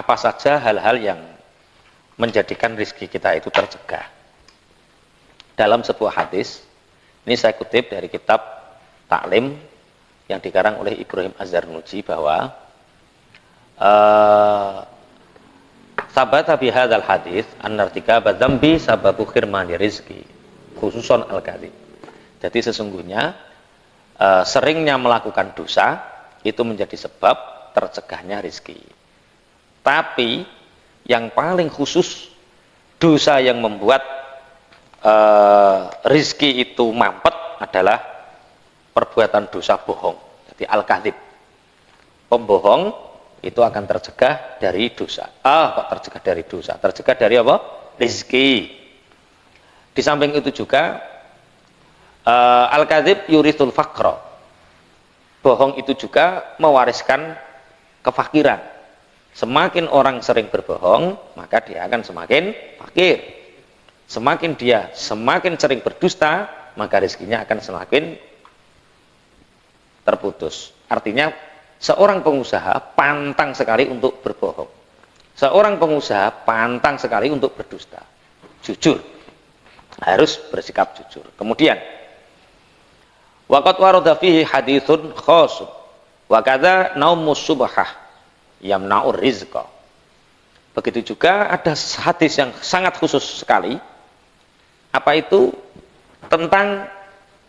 apa saja hal-hal yang menjadikan rizki kita itu tercegah. Dalam sebuah hadis, ini saya kutip dari kitab Ta'lim yang dikarang oleh Ibrahim Az-Zarnuji, bahwa sabata bihadzal hadis an-nartikaba dzambi sababu khirmani rizki khususon al-kadzib. Jadi sesungguhnya seringnya melakukan dosa itu menjadi sebab tercegahnya rizki. Tapi yang paling khusus dosa yang membuat rizki itu mampet adalah perbuatan dosa bohong. Jadi al-kadzib, pembohong itu akan tercegah dari dosa. Kok tercegah dari dosa? Tercegah dari apa? Rizki. Di samping itu juga al-kadzib yurisul faqra. Bohong itu juga mewariskan kefakiran. Semakin orang sering berbohong, maka dia akan semakin fakir. Semakin dia semakin sering berdusta, maka rezekinya akan semakin terputus. Artinya seorang pengusaha pantang sekali untuk berbohong. Seorang pengusaha pantang sekali untuk berdusta. Jujur. Harus bersikap jujur. Kemudian waqad warada fihi haditsun khas wa kadza naumus subhah yamna'ur rizqa. Begitu juga ada hadis yang sangat khusus sekali. Apa itu? Tentang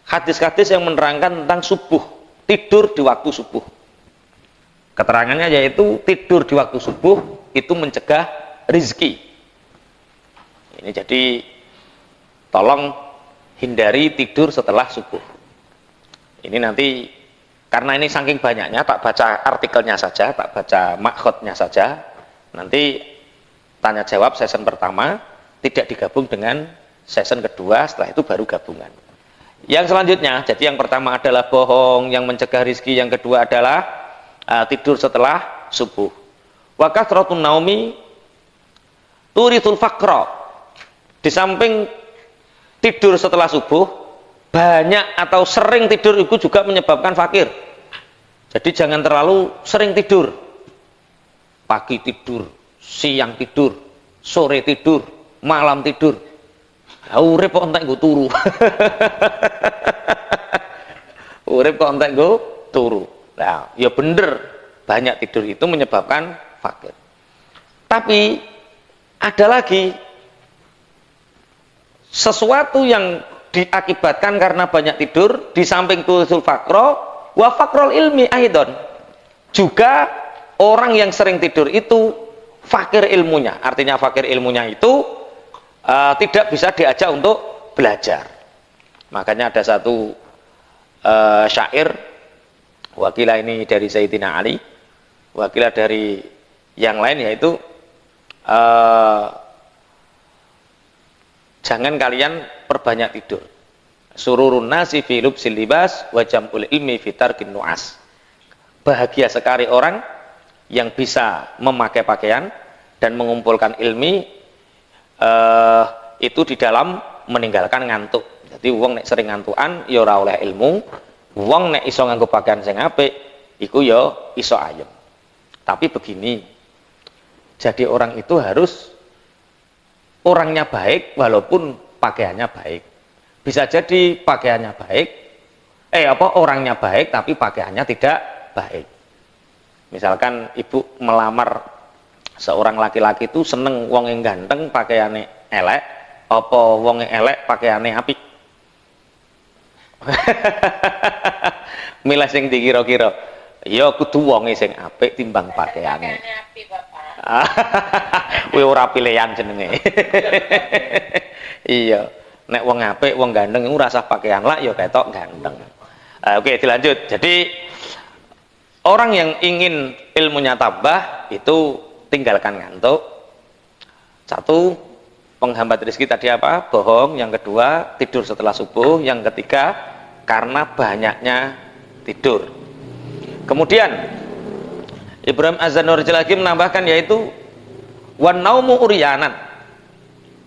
hadis-hadis yang menerangkan tentang subuh, tidur di waktu subuh. Keterangannya yaitu tidur di waktu subuh itu mencegah rizki. Ini jadi tolong hindari tidur setelah subuh. Ini nanti karena ini saking banyaknya, tak baca artikelnya saja, tak baca makhotnya saja. Nanti tanya jawab season pertama tidak digabung dengan season kedua, setelah itu baru gabungan. Yang selanjutnya, jadi yang pertama adalah bohong yang mencegah rizki, yang kedua adalah tidur setelah subuh. Wa kathratun naumi turithul faqra. Di samping tidur setelah subuh, banyak atau sering tidur itu juga menyebabkan fakir. Jadi jangan terlalu sering tidur. Pagi tidur, siang tidur, sore tidur, malam tidur. Urip kok entek nggo turu. Urip kok entek nggo turu. Nah, ya bener, banyak tidur itu menyebabkan fakir. Tapi ada lagi sesuatu yang diakibatkan karena banyak tidur, di samping tusul fakro wa fakrol ilmi aidon, juga orang yang sering tidur itu fakir ilmunya. Artinya fakir ilmunya itu tidak bisa diajak untuk belajar. Makanya ada satu syair, wakilah ini dari Sayyidina Ali, wakilah dari yang lain, yaitu jangan kalian perbanyak tidur. Sururun nasi fi lubsil libas wa jam'ul ilmi fi tarkin nu'as. Bahagia sekali orang yang bisa memakai pakaian dan mengumpulkan ilmi itu di dalam meninggalkan ngantuk. Jadi wong nek sering ngantukan ya ora oleh ilmu, wong nek iso nganggo pakaian sing apik iku ya iso ayem. Tapi begini, jadi orang itu harus orangnya baik walaupun pakaiannya baik. Bisa jadi pakaiannya baik, orangnya baik tapi pakaiannya tidak baik. Misalkan ibu melamar seorang laki-laki itu seneng wong yang ganteng pakaiannya elek, apa wong yang elek pakaiannya apik. Milih sing dikira-kira. Ya kudu wonge sing apik timbang pakaiane. Kuwi ora pilihan jenenge. Iya, nek wong apik, wong ganteng iku rasah pakaian lak ya ketok ganteng. Oke, dilanjut. Jadi orang yang ingin ilmunya tambah itu tinggalkan ngantuk. Satu, penghambat rezeki tadi apa? Bohong. Yang kedua, tidur setelah subuh. Yang ketiga, karena banyaknya tidur. Kemudian Ibrahim Az-Zarnuji lagi menambahkan, yaitu wan naumu uryanan,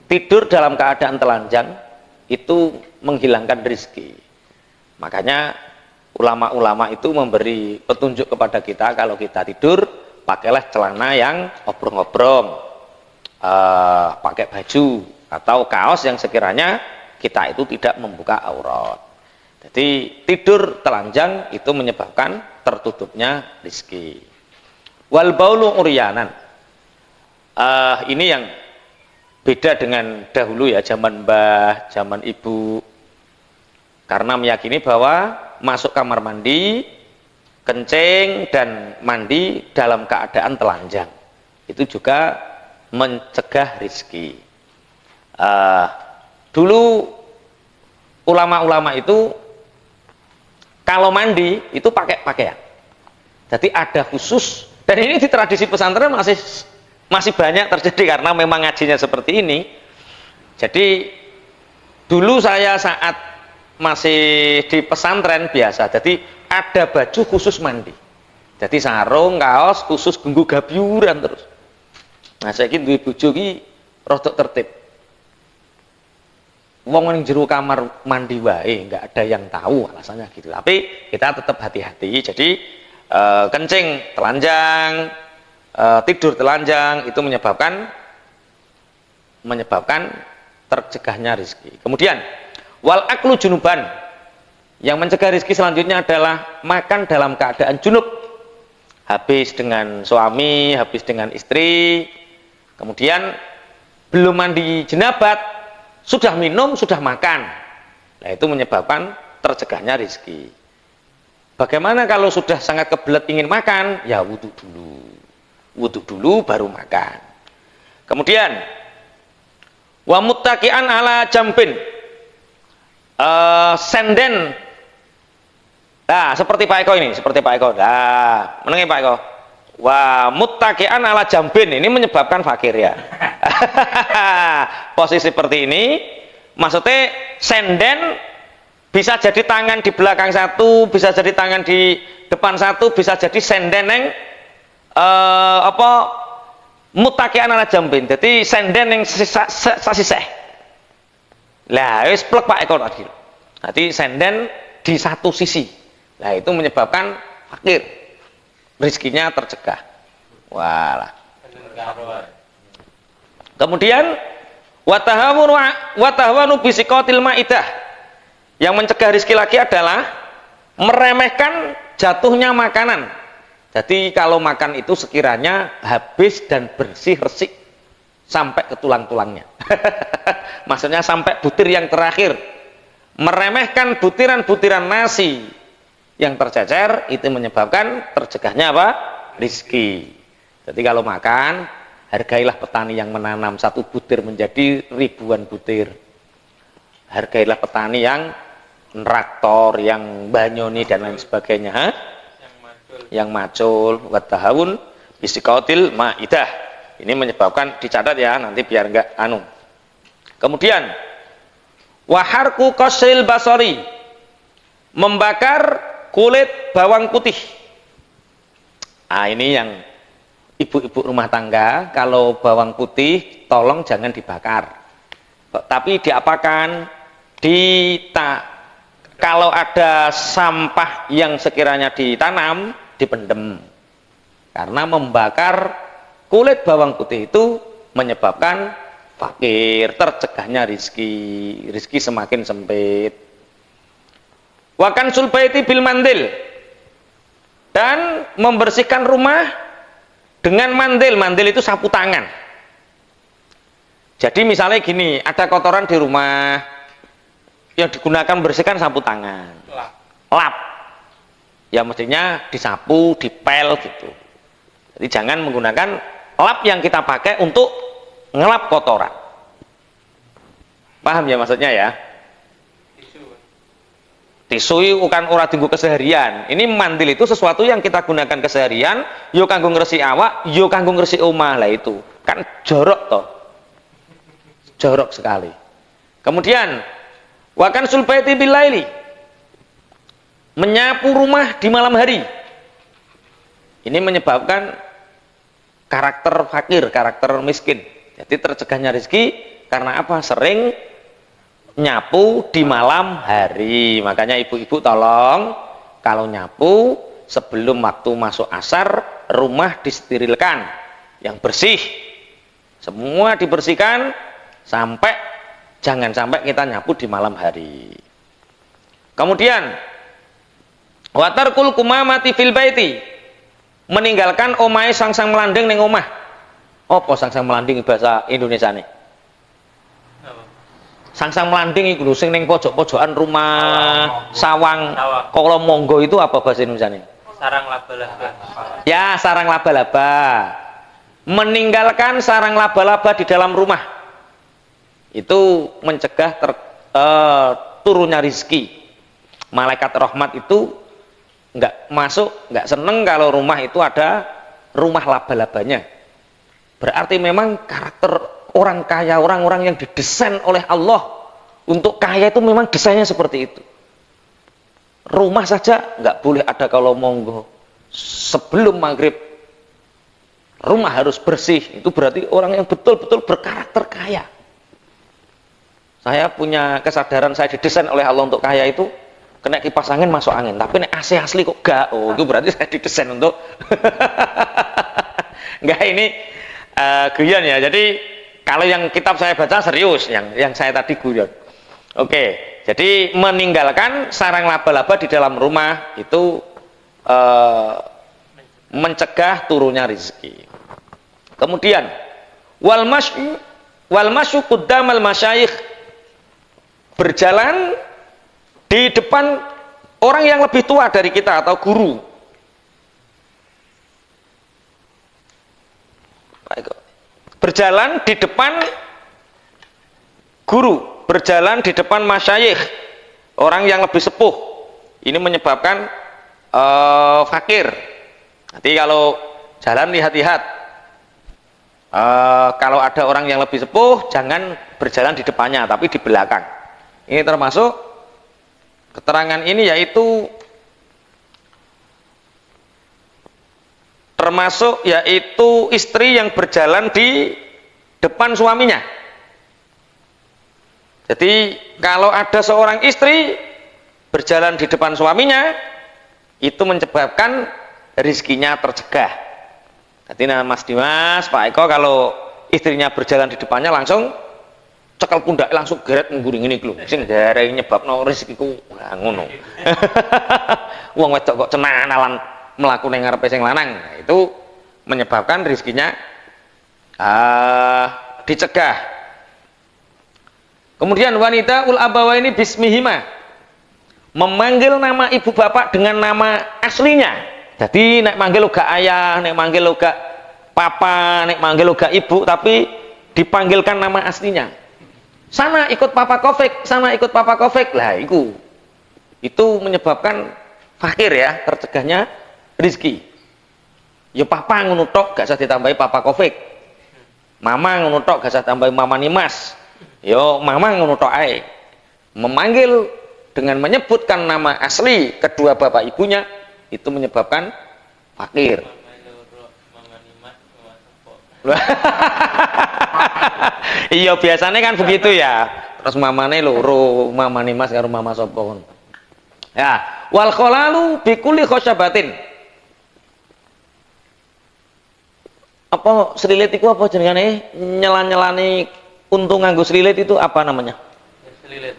tidur dalam keadaan telanjang itu menghilangkan rezeki. Makanya ulama-ulama itu memberi petunjuk kepada kita, kalau kita tidur pakailah celana yang obrong-obrong, pakai baju atau kaos yang sekiranya kita itu tidak membuka aurat. Jadi tidur telanjang itu menyebabkan tertutupnya rizki. Wal baulu uryanan. Ini yang beda dengan dahulu ya, zaman mbah, zaman ibu. Karena meyakini bahwa masuk kamar mandi, kencing dan mandi dalam keadaan telanjang itu juga mencegah rizki. Dulu ulama-ulama itu kalau mandi itu pakai pakaian. Jadi ada khusus, dan ini di tradisi pesantren masih banyak terjadi karena memang ngajinya seperti ini. Jadi dulu saya saat masih di pesantren biasa, jadi ada baju khusus mandi. Jadi sarung, kaos khusus genggu gabyuran terus. Nah, saya kira duwe bojo iki rada tertib. Wong ning jero kamar mandi wae, enggak ada yang tahu alasannya gitu. Tapi kita tetap hati-hati. Jadi kencing telanjang, tidur telanjang itu menyebabkan tercegahnya rizki. Kemudian wal aklu junuban, yang mencegah rizki selanjutnya adalah makan dalam keadaan junub, habis dengan suami, habis dengan istri, kemudian belum mandi jenabat, sudah minum, sudah makan. Nah, itu menyebabkan tercegahnya rizki. Bagaimana kalau sudah sangat kebelet ingin makan? Ya wudhu dulu. Wudhu dulu baru makan. Kemudian wa muttaqi'an ala jambin. Senden. Nah, seperti Pak Eko ini, seperti Pak Eko. Nah, menengi Pak Eko. Wa muttaqi'an ala jambin, ini menyebabkan fakir ya. Posisi seperti ini, maksudnya senden bisa jadi tangan di belakang satu, bisa jadi tangan di depan satu, bisa jadi senden yang muttaqi'an ala jambin. Jadi senden yang sasiseh. Lah, wis plek Pak Eko tadi. Nanti senden di satu sisi. Nah, itu menyebabkan fakir. Rizkinya tercegah. Walah. Kemudian watahawanu bisikotil maidah. Yang mencegah rizki lagi adalah meremehkan jatuhnya makanan. Jadi kalau makan itu sekiranya habis dan bersih resik sampai ke tulang-tulangnya. Maksudnya sampai butir yang terakhir. Meremehkan butiran-butiran nasi yang tercecer itu menyebabkan tercegahnya apa? Rizki. Jadi kalau makan, hargailah petani yang menanam satu butir menjadi ribuan butir. Hargailah petani yang traktor, yang banyoni dan lain sebagainya. Ha? Yang macul. Watahawun bisikotil maidah. Ini menyebabkan, dicatat ya, nanti biar enggak anu. Kemudian waharku qasril basori, membakar kulit bawang putih. Ah, ini yang ibu-ibu rumah tangga, kalau bawang putih tolong jangan dibakar. Tapi diapakan? Kalau ada sampah yang sekiranya ditanam, dipendem. Karena membakar kulit bawang putih itu menyebabkan fakir, tercegahnya rizki semakin sempit. Wakan sulbaiti bil mandil, dan membersihkan rumah dengan mandil. Mandil itu sapu tangan. Jadi misalnya gini, ada kotoran di rumah, yang digunakan membersihkan sapu tangan, lap. Ya mestinya disapu, dipel gitu. Jadi jangan menggunakan lap yang kita pakai untuk ngelap kotoran. Paham ya maksudnya ya? Tisu bukan ora tinggu keseharian. Ini mandil itu sesuatu yang kita gunakan keseharian, yo kanggo ngresik awak, yo kanggo ngresik omah. Lah itu kan jorok toh. Jorok sekali. Kemudian wakan sulbaiti bil laili, menyapu rumah di malam hari. Ini menyebabkan karakter fakir, karakter miskin. Jadi tercegahnya rezeki karena apa? Sering nyapu di malam hari. Makanya ibu-ibu tolong kalau nyapu sebelum waktu masuk asar rumah disterilkan, yang bersih. Semua dibersihkan sampai jangan sampai kita nyapu di malam hari. Kemudian watarkul kumamati fil baiti, meninggalkan omahe sangsang melanding ning omah. Apa sangsang melanding bahasa Indonesia nih? Sangsang melanding iku lho sing ning pojok-pojokan rumah sawang. Kalau monggo itu apa bahasa Indonesia nih? Sarang laba-laba. Ya, sarang laba-laba. Meninggalkan sarang laba-laba di dalam rumah itu mencegah turunnya rizki. Malaikat rahmat itu nggak masuk, nggak seneng kalau rumah itu ada rumah laba-labanya. Berarti memang karakter orang kaya, orang-orang yang didesain oleh Allah untuk kaya itu memang desainnya seperti itu. Rumah saja nggak boleh ada kalau monggo. Sebelum maghrib rumah harus bersih. Itu berarti orang yang betul-betul berkarakter kaya. Saya punya kesadaran saya didesain oleh Allah untuk kaya itu, kena kipas angin masuk angin, tapi nek AC asli kok gak. Oh, itu berarti saya didesain untuk enggak, ini guyon ya. Jadi kalau yang kitab saya baca serius, yang saya tadi guyon. Oke, jadi meninggalkan sarang laba-laba di dalam rumah itu mencegah turunnya rezeki. Kemudian wal masyu quddamal masyayikh, berjalan di depan orang yang lebih tua dari kita atau guru. Berjalan di depan guru, berjalan di depan masyayikh, orang yang lebih sepuh. Ini menyebabkan fakir. Nanti kalau jalan lihat-lihat. Kalau ada orang yang lebih sepuh, jangan berjalan di depannya, tapi di belakang. Ini termasuk keterangan ini, yaitu istri yang berjalan di depan suaminya. Jadi kalau ada seorang istri berjalan di depan suaminya, itu menyebabkan rizkinya tercegah. Jadi Mas Dimas, Pak Eko, kalau istrinya berjalan di depannya langsung cekel pundak, langsung geret ngguring ini lho. Sing dareh nyebabno rezekiku ngono. Wong wedok kok cenanalan mlaku ning ngarepe sing lanang. Nah, itu menyebabkan rezekinya dicegah. Kemudian wanita ul abawaini bismihima, memanggil nama ibu bapak dengan nama aslinya. Jadi nek manggil uga ayah, nek manggil uga papa, nek manggil uga ibu, tapi dipanggilkan nama aslinya. Sana ikut papa Kofik, sana ikut papa Kofik. Lah itu menyebabkan fakir ya, tercegahnya rizki. Ya papa ngono tok, gak usah ditambahi papa Kofik. Mama ngono tok, gak usah tambahi mama Nimas. Yo mama ngono tok ae. Memanggil dengan menyebutkan nama asli kedua bapak ibunya, itu menyebabkan fakir. Iya biasanya kan begitu ya. Terus mamane loro, mama Nimas karo mama sapa kon. Ya, wal khalalu bi kulli khosyabatin. Apa selilit itu apa jenengane? Nyelan-nyelani untung nganggo selilit itu apa namanya? Selilit.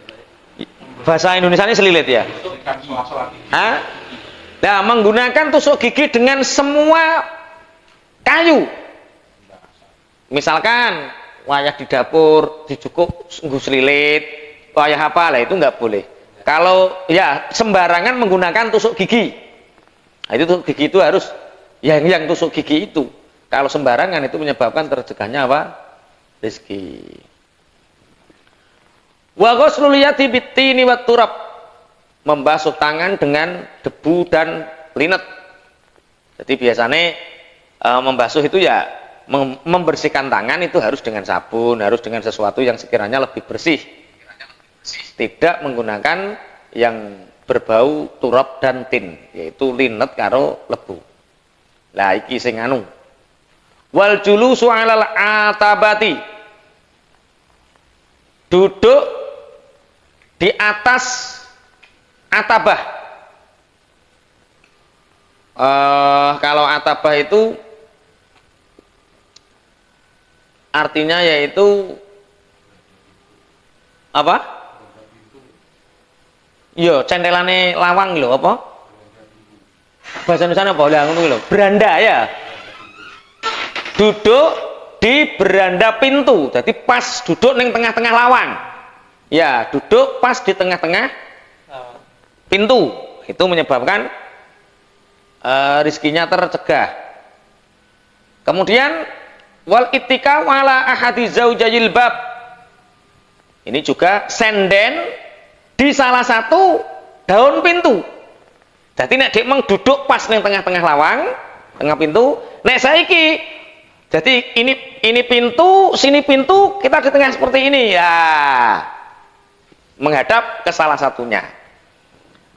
Bahasa Indonesia ini selilit ya? Hah? Nah, menggunakan tusuk gigi dengan semua kayu. Misalkan wayah di dapur dicukup nggo selilit, wayah apa lah itu nggak boleh. Kalau ya sembarangan menggunakan tusuk gigi. Nah, itu tusuk gigi itu harus yang tusuk gigi itu. Kalau sembarangan itu menyebabkan tercegahnya apa? Rezeki. Wa ghuslul yadi bittini wat turab, membasuh tangan dengan debu dan linet. Jadi biasanya membasuh itu ya membersihkan tangan itu harus dengan sabun, harus dengan sesuatu yang sekiranya lebih bersih. Tidak menggunakan yang berbau turab dan tin, yaitu linet karo lebu. Lah iki sing anu. Wal julusu 'alal atabati, duduk di atas atabah. Kalau atabah itu artinya yaitu apa? Yo, centelane lawang lho apa? Bahasa Indonesia apa? Lah ngono lho. Beranda ya. Duduk di beranda pintu. Jadi pas duduk ning tengah-tengah lawang. Ya, duduk pas di tengah-tengah pintu. Itu menyebabkan rizkinya tercegah. Kemudian wal ittika wala ahadi zaujayil bab. Ini juga senden di salah satu daun pintu. Jadi nek dik meng duduk pas ning tengah-tengah lawang, tengah pintu, nek saiki jadi ini pintu, sini pintu, kita di tengah seperti ini ya. Menghadap ke salah satunya.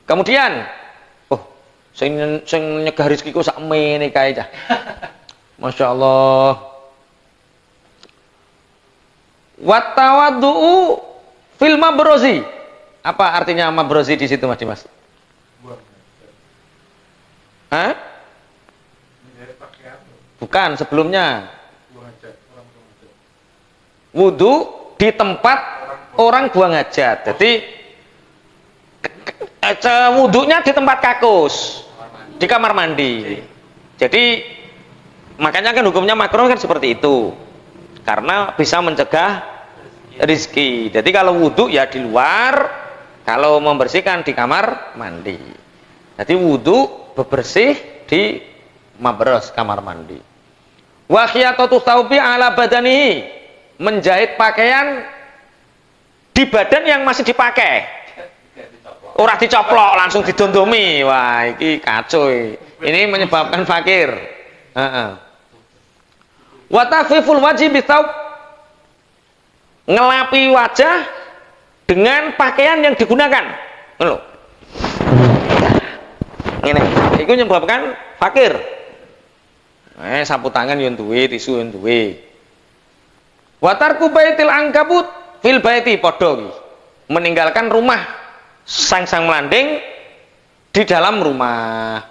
Kemudian sing nyegah rezekiku sak mene kae cah. Masya Allah. Wat tawaddu'u fil mabrozi. Apa artinya mabrozi di situ Mas Dimas? Hah? Bukan, sebelumnya. Wudu di tempat orang buang hajat. Jadi wudunya di tempat kakus, di kamar mandi. Jadi makanya kan hukumnya makruh kan seperti itu, karena bisa mencegah rizki. Jadi kalau wudu ya di luar, kalau membersihkan di kamar mandi. Jadi wudu bebersih di mabros, kamar mandi. Wa khiyatatu thawbi ala badanihi, menjahit pakaian di badan yang masih dipakai. Ora dicoplok langsung didondomi. Wah, iki kacau. Ini menyebabkan fakir. Wa tafiful wajhi bithaub, ngelapi wajah dengan pakaian yang digunakan. Ngono. Ngene, iku menyebabkan fakir. Sapu tangan yo duwe, tisu yo duwe. Wa tarku baitil ankabut fil baiti padha iki. Meninggalkan rumah sang-sang melanding di dalam rumah.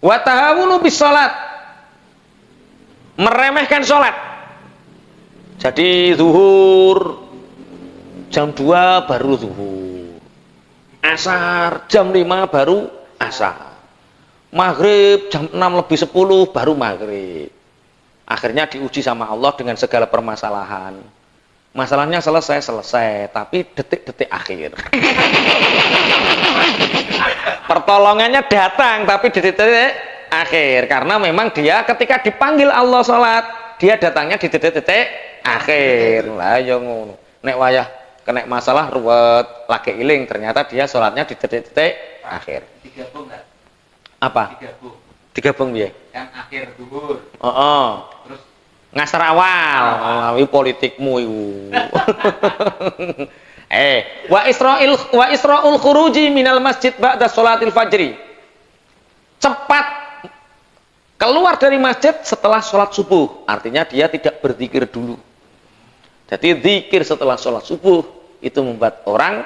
Wa tahawunu bis salat, meremehkan salat. Jadi zuhur jam 2 baru zuhur, asar jam 5 baru asar, maghrib jam 6 lebih 10 baru maghrib. Akhirnya diuji sama Allah dengan segala permasalahan. Masalahnya selesai, tapi detik-detik akhir. Pertolongannya datang, tapi detik-detik akhir. Karena memang dia ketika dipanggil Allah sholat, dia datangnya di detik-detik akhir. Lah ya ngono. Nek wayah kena masalah ruwet, lagi iling, ternyata dia sholatnya di detik-detik akhir. Digabung enggak? Apa? Digabung piye? Kan akhir zuhur. Terus ngasar awal, melalui politikmu iku. Wa isra'ul khuruji minal masjid ba'da sholatil fajri. Cepat keluar dari masjid setelah sholat subuh. Artinya dia tidak berzikir dulu. Jadi zikir setelah sholat subuh itu membuat orang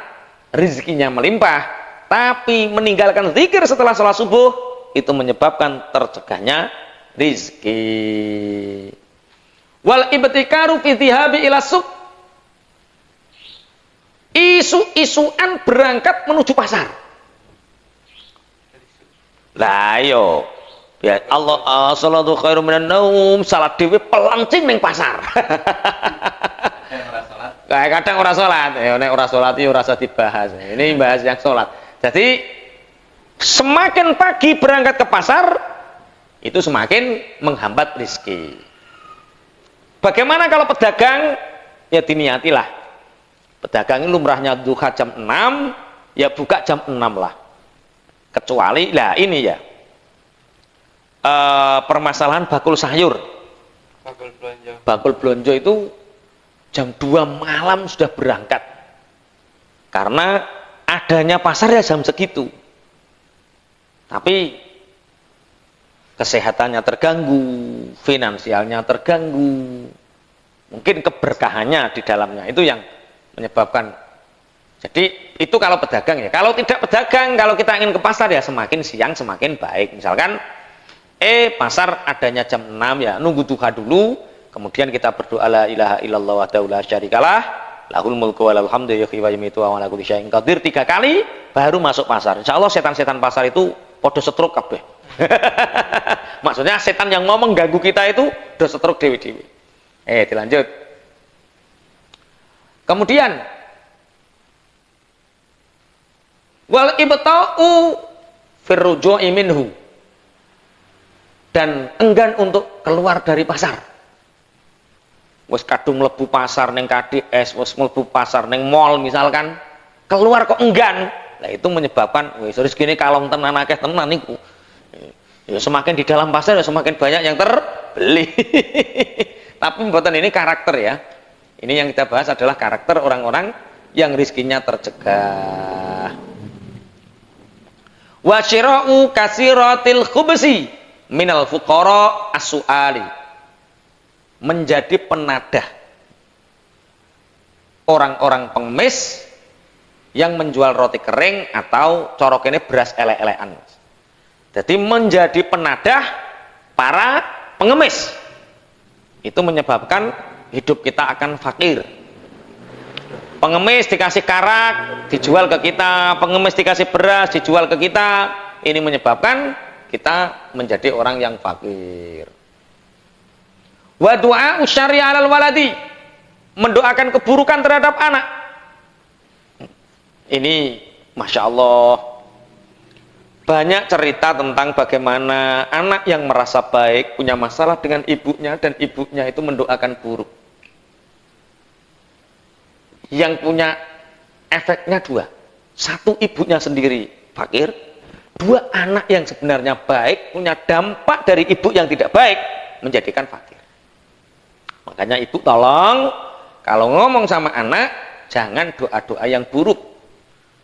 rezekinya melimpah. Tapi meninggalkan zikir setelah sholat subuh itu menyebabkan tercegahnya rizki. Wal ibtikaru fi dhihabi ila suq, isu-isuan berangkat menuju pasar. Lah yo ya Allah, salatu khairum minan naum, salat dhewe pelancing ning pasar. Kadang ora salat, ya nek ora salat iki ora usah dibahas. Ini bahas yang salat. Jadi semakin pagi berangkat ke pasar itu semakin menghambat rezeki. Bagaimana kalau pedagang? Ya diniatilah. Pedagang ini lumrahnya duha jam 6, ya buka jam 6 lah. Kecuali, lah ini ya, permasalahan bakul sayur. Bakul blonjo itu jam 2 malam sudah berangkat. Karena adanya pasar ya jam segitu. Tapi kesehatannya terganggu, finansialnya terganggu, mungkin keberkahannya di dalamnya itu yang menyebabkan Jadi itu kalau pedagang ya. Kalau tidak pedagang, kalau kita ingin ke pasar ya semakin siang semakin baik. Misalkan pasar adanya jam 6 ya, nunggu duha dulu, kemudian kita berdoa la ilaha illallah wahdahu la syarikalah, lahul mulku wa lahul hamdu yuhyi wa yumiitu wa ala kulli syai'in qadir 3 kali baru masuk pasar. Insya Allah setan-setan pasar itu podo setruk kabeh. Maksudnya setan yang ngomong ganggu kita itu do setruk dewi-dewi. Dilanjut. Kemudian wal ibta'u firruju'i minhu, dan enggan untuk keluar dari pasar. Wes kadung mlebu pasar neng KDS, wes mlebu pasar neng mall misalkan, keluar kok enggan. Nah itu menyebabkan wes rezekine kalong tenan akeh tenan niku. Ya semakin di dalam pasar ya semakin banyak yang terbeli. Tapi mboten ini karakter ya. Ini yang kita bahas adalah karakter orang-orang yang rizkinya tercegah. Wa syira'u kasiratil khubsi minal fuqara as-su'ali, menjadi penadah orang-orang pengemis yang menjual roti kering atau corok ini beras elek-elekan. Jadi menjadi penadah para pengemis itu menyebabkan hidup kita akan fakir. Pengemis dikasih karak dijual ke kita, pengemis dikasih beras dijual ke kita, ini menyebabkan kita menjadi orang yang fakir. Wa du'a usyari 'alal waladi, mendoakan keburukan terhadap anak. Ini Masya Allah banyak cerita tentang bagaimana anak yang merasa baik punya masalah dengan ibunya dan ibunya itu mendoakan buruk. Yang punya efeknya 2. 1 ibunya sendiri fakir, 2 anak yang sebenarnya baik punya dampak dari ibu yang tidak baik menjadikan fakir. Makanya ibu tolong kalau ngomong sama anak jangan doa-doa yang buruk.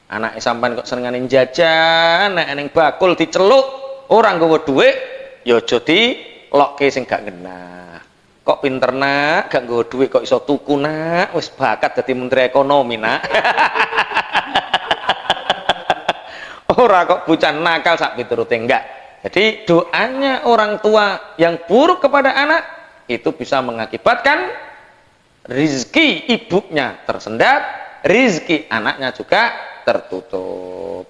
Anak sampean kok senenganin jajan, nek ning bakul diceluk, orang nggawa dhuwit, ya aja dilokke sing gak genah. Kok pinter nak, gak nggawa dhuwit kok iso tuku nak, wis bakat dadi menteri ekonomi nak. Ora kok bocah nakal sak piturute enggak. Jadi doanya orang tua yang buruk kepada anak itu bisa mengakibatkan rizki ibunya tersendat, rizki anaknya juga tertutup.